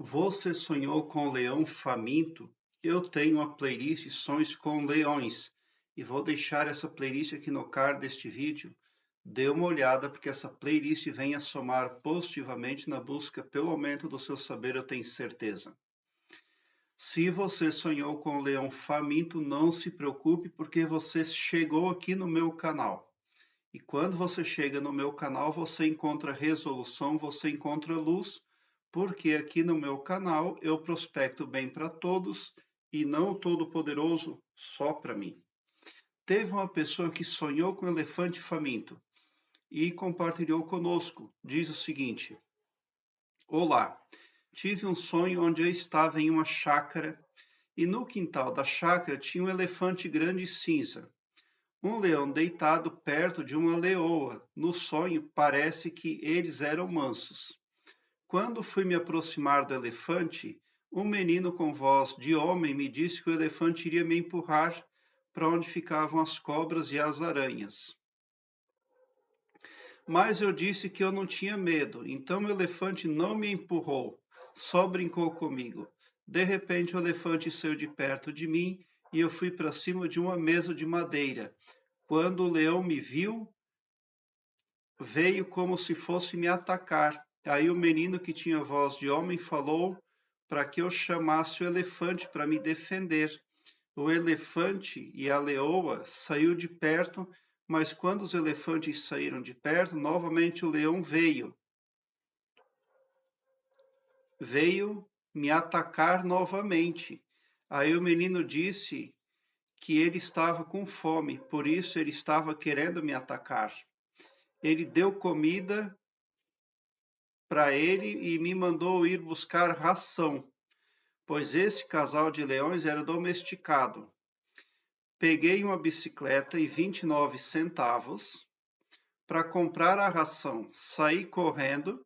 Você sonhou com leão faminto? Eu tenho uma playlist Sonhos com Leões e vou deixar essa playlist aqui no card deste vídeo. Dê uma olhada porque essa playlist vem a somar positivamente na busca pelo aumento do seu saber, eu tenho certeza. Se você sonhou com o leão faminto, não se preocupe porque você chegou aqui no meu canal. E quando você chega no meu canal, você encontra resolução, você encontra luz, porque aqui no meu canal eu prospecto bem para todos e não o todo-poderoso só para mim. Teve uma pessoa que sonhou com um elefante faminto e compartilhou conosco. Diz o seguinte: Olá, tive um sonho onde eu estava em uma chácara e no quintal da chácara tinha um elefante grande e cinza. Um leão deitado perto de uma leoa. No sonho, parece que eles eram mansos. Quando fui me aproximar do elefante, um menino com voz de homem me disse que o elefante iria me empurrar para onde ficavam as cobras e as aranhas. Mas eu disse que eu não tinha medo, então o elefante não me empurrou, só brincou comigo. De repente, o elefante saiu de perto de mim e eu fui para cima de uma mesa de madeira. Quando o leão me viu, veio como se fosse me atacar. Aí o menino que tinha voz de homem falou para que eu chamasse o elefante para me defender. O elefante e a leoa saiu de perto, mas quando os elefantes saíram de perto, novamente o leão veio. Veio me atacar novamente. Aí o menino disse que ele estava com fome, por isso ele estava querendo me atacar. Ele deu comida para ele e me mandou ir buscar ração, pois esse casal de leões era domesticado. Peguei uma bicicleta e 29 centavos para comprar a ração. Saí correndo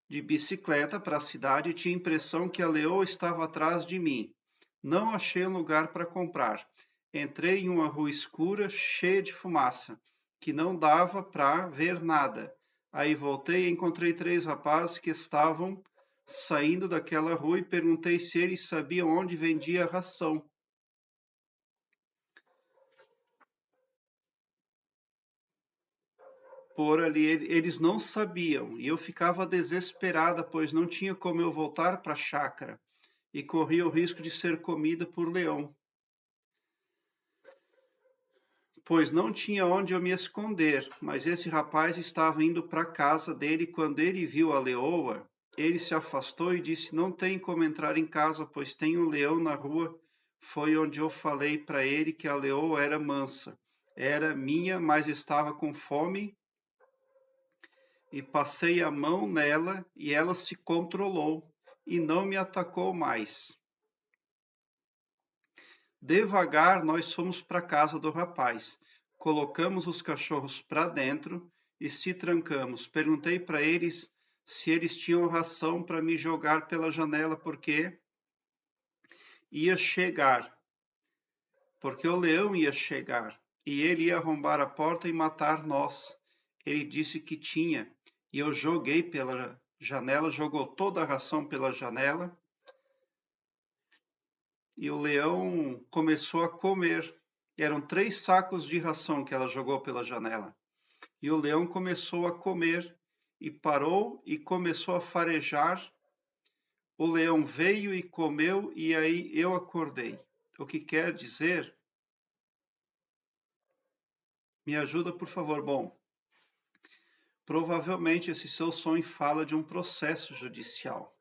de bicicleta para a cidade e tinha a impressão que a leoa estava atrás de mim. Não achei um lugar para comprar. Entrei em uma rua escura, cheia de fumaça, que não dava para ver nada. Aí voltei e encontrei 3 rapazes que estavam saindo daquela rua e perguntei se eles sabiam onde vendia a ração. Por ali eles não sabiam e eu ficava desesperada, pois não tinha como eu voltar para a chácara e corria o risco de ser comida por leão, pois não tinha onde eu me esconder. Mas esse rapaz estava indo para a casa dele. Quando ele viu a leoa, ele se afastou e disse: Não tem como entrar em casa, pois tem um leão na rua. Foi onde eu falei para ele que a leoa era mansa. Era minha, mas estava com fome e passei a mão nela e ela se controlou e não me atacou mais. Devagar nós fomos para a casa do rapaz. Colocamos os cachorros para dentro e se trancamos. Perguntei para eles se eles tinham ração para me jogar pela janela ia chegar, porque o leão ia chegar e ele ia arrombar a porta e matar nós. Ele disse que tinha e eu joguei pela janela, jogou toda a ração pela janela e o leão começou a comer. Eram 3 sacos de ração que ela jogou pela janela. E o leão começou a comer e parou e começou a farejar. O leão veio e comeu e aí eu acordei. O que quer dizer? Me ajuda, por favor. Bom, provavelmente esse seu sonho fala de um processo judicial.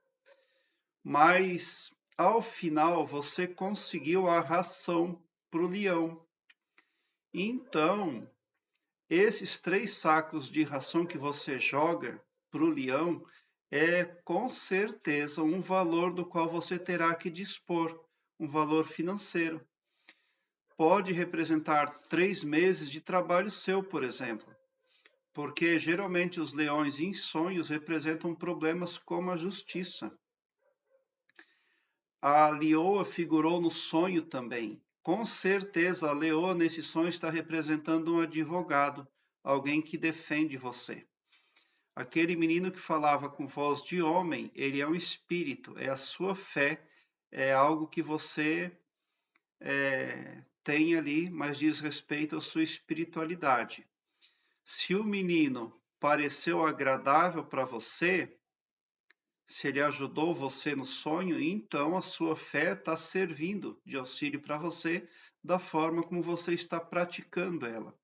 Mas ao final você conseguiu a ração para o leão. Então, esses 3 sacos de ração que você joga para o leão é com certeza um valor do qual você terá que dispor, um valor financeiro. Pode representar 3 meses de trabalho seu, por exemplo, porque geralmente os leões em sonhos representam problemas como a justiça. A leoa figurou no sonho também. Com certeza, a leoa nesse sonho está representando um advogado, alguém que defende você. Aquele menino que falava com voz de homem, ele é um espírito, é a sua fé, é algo que você tem ali, mas diz respeito à sua espiritualidade. Se o menino pareceu agradável para você, se ele ajudou você no sonho, então a sua fé está servindo de auxílio para você da forma como você está praticando ela.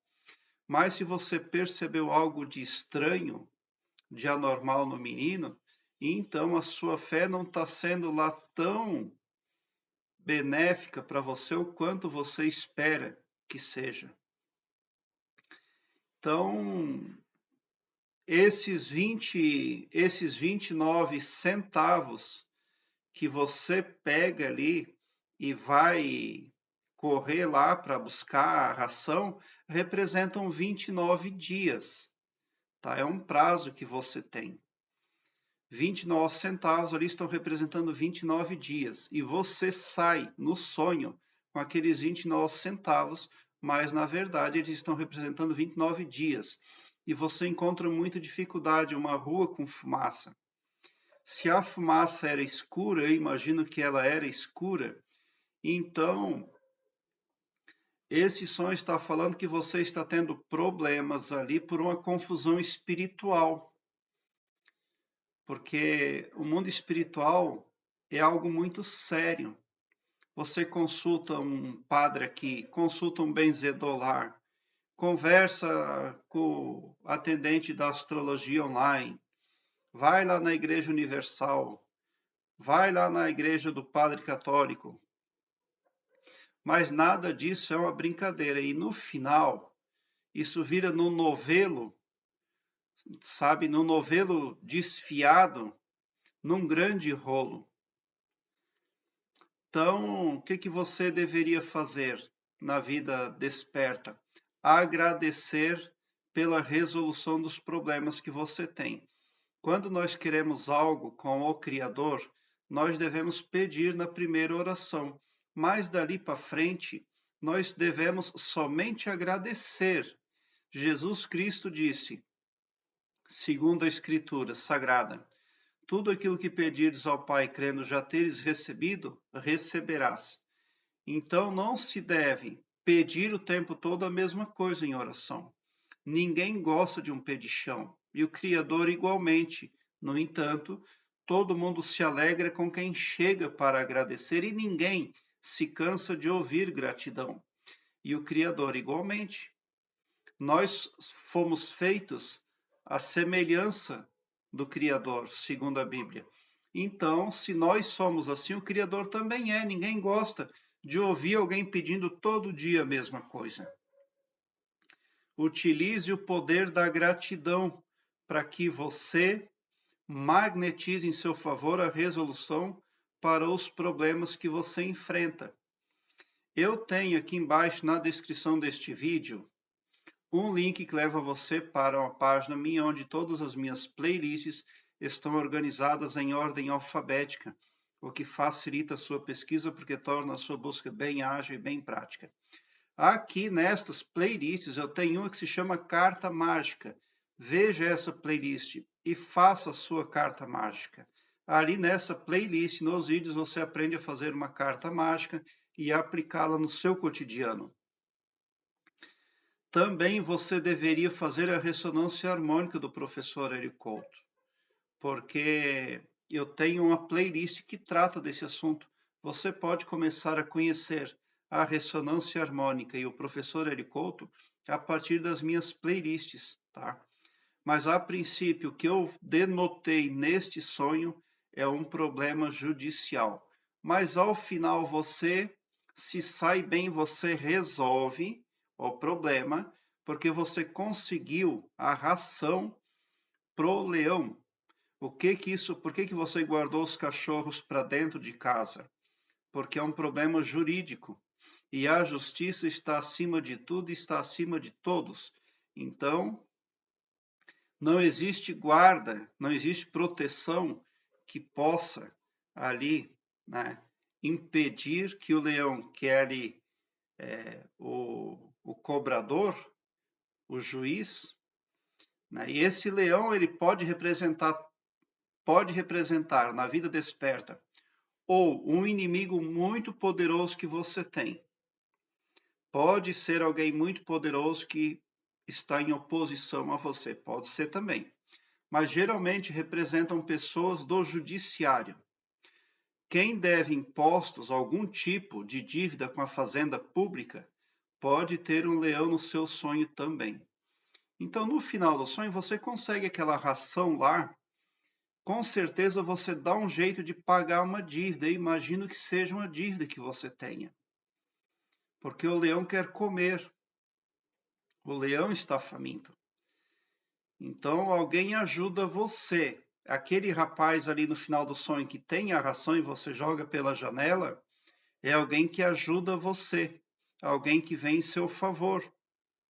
Mas se você percebeu algo de estranho, de anormal no menino, então a sua fé não está sendo lá tão benéfica para você o quanto você espera que seja. Então, esses 29 centavos que você pega ali e vai correr lá para buscar a ração, representam 29 dias, tá? É um prazo que você tem. 29 centavos ali estão representando 29 dias. E você sai no sonho com aqueles 29 centavos, mas na verdade eles estão representando 29 dias. E você encontra muita dificuldade, uma rua com fumaça. Se a fumaça era escura, eu imagino que ela era escura, então esse som está falando que você está tendo problemas ali por uma confusão espiritual. Porque o mundo espiritual é algo muito sério. Você consulta um padre aqui, consulta um benzedor lá, conversa com o atendente da astrologia online, vai lá na Igreja Universal, vai lá na Igreja do Padre Católico. Mas nada disso é uma brincadeira. E no final, isso vira no novelo, sabe, no novelo desfiado, num grande rolo. Então, o que você deveria fazer na vida desperta? Agradecer pela resolução dos problemas que você tem. Quando nós queremos algo com o Criador, nós devemos pedir na primeira oração, mas dali para frente, nós devemos somente agradecer. Jesus Cristo disse, segundo a Escritura Sagrada, tudo aquilo que pedires ao Pai, crendo já teres recebido, receberás. Então não se deve pedir o tempo todo a mesma coisa em oração. Ninguém gosta de um pedichão, e o Criador igualmente. No entanto, todo mundo se alegra com quem chega para agradecer e ninguém se cansa de ouvir gratidão. E o Criador igualmente. Nós fomos feitos à semelhança do Criador, segundo a Bíblia. Então, se nós somos assim, o Criador também é. Ninguém gosta de ouvir alguém pedindo todo dia a mesma coisa. Utilize o poder da gratidão para que você magnetize em seu favor a resolução para os problemas que você enfrenta. Eu tenho aqui embaixo na descrição deste vídeo um link que leva você para uma página minha onde todas as minhas playlists estão organizadas em ordem alfabética, o que facilita a sua pesquisa porque torna a sua busca bem ágil e bem prática. Aqui nestas playlists eu tenho uma que se chama Carta Mágica. Veja essa playlist e faça a sua carta mágica. Ali nessa playlist, nos vídeos, você aprende a fazer uma carta mágica e aplicá-la no seu cotidiano. Também você deveria fazer a ressonância harmônica do professor Érico Couto, porque eu tenho uma playlist que trata desse assunto. Você pode começar a conhecer a ressonância harmônica e o professor Érico Couto a partir das minhas playlists, tá? Mas a princípio o que eu denotei neste sonho é um problema judicial. Mas ao final você se sai bem, você resolve o problema, porque você conseguiu a ração pro leão. Por que você guardou os cachorros para dentro de casa? Porque é um problema jurídico. E a justiça está acima de tudo e está acima de todos. Então, não existe guarda, não existe proteção que possa ali, né, impedir que o leão, que é ali o cobrador, o juiz, né? E esse leão ele pode representar na vida desperta ou um inimigo muito poderoso que você tem. Pode ser alguém muito poderoso que está em oposição a você, pode ser também. Mas geralmente representam pessoas do judiciário. Quem deve impostos, algum tipo de dívida com a fazenda pública, pode ter um leão no seu sonho também. Então, no final do sonho, você consegue aquela ração lá, com certeza você dá um jeito de pagar uma dívida. Eu imagino que seja uma dívida que você tenha. Porque o leão quer comer. O leão está faminto. Então, alguém ajuda você. Aquele rapaz ali no final do sonho que tem a ração e você joga pela janela, é alguém que ajuda você. Alguém que vem em seu favor,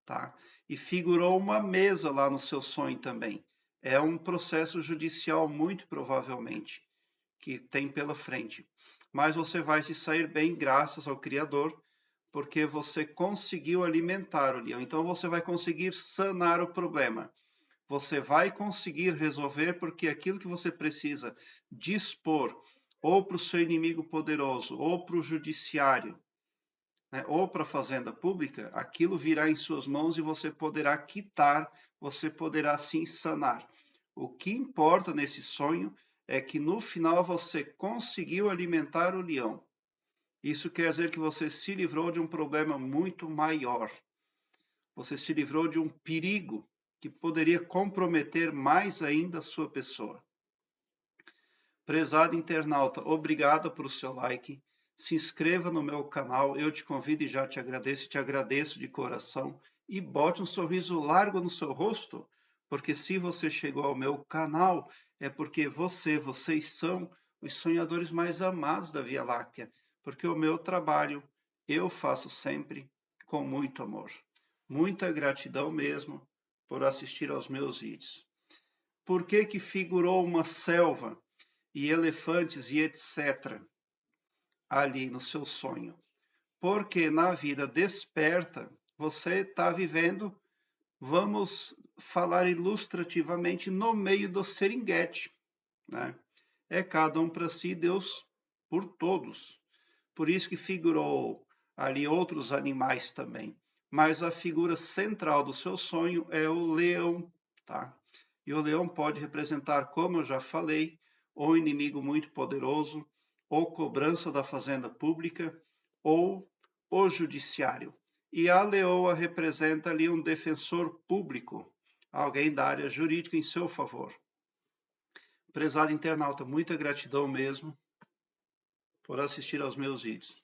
tá? E figurou uma mesa lá no seu sonho também. É um processo judicial, muito provavelmente, que tem pela frente. Mas você vai se sair bem graças ao Criador, porque você conseguiu alimentar o leão. Então você vai conseguir sanar o problema. Você vai conseguir resolver, porque aquilo que você precisa dispor ou para o seu inimigo poderoso, ou para o judiciário, né, ou para a fazenda pública, aquilo virá em suas mãos e você poderá quitar, você poderá sim sanar. O que importa nesse sonho é que no final você conseguiu alimentar o leão. Isso quer dizer que você se livrou de um problema muito maior. Você se livrou de um perigo que poderia comprometer mais ainda a sua pessoa. Prezado internauta, obrigado por seu like. Se inscreva no meu canal, eu te convido e já te agradeço de coração. E bote um sorriso largo no seu rosto, porque se você chegou ao meu canal, é porque vocês são os sonhadores mais amados da Via Láctea, porque o meu trabalho eu faço sempre com muito amor. Muita gratidão mesmo por assistir aos meus vídeos. Por que que figurou uma selva e elefantes e etc. ali no seu sonho? Porque na vida desperta, você está vivendo, vamos falar ilustrativamente, no meio do seringuete, né? É cada um para si, Deus por todos. Por isso que figurou ali outros animais também. Mas a figura central do seu sonho é o leão, tá? E o leão pode representar, como eu já falei, ou inimigo muito poderoso, ou cobrança da fazenda pública, ou o judiciário. E a leoa representa ali um defensor público, alguém da área jurídica em seu favor. Prezado internauta, muita gratidão mesmo por assistir aos meus vídeos.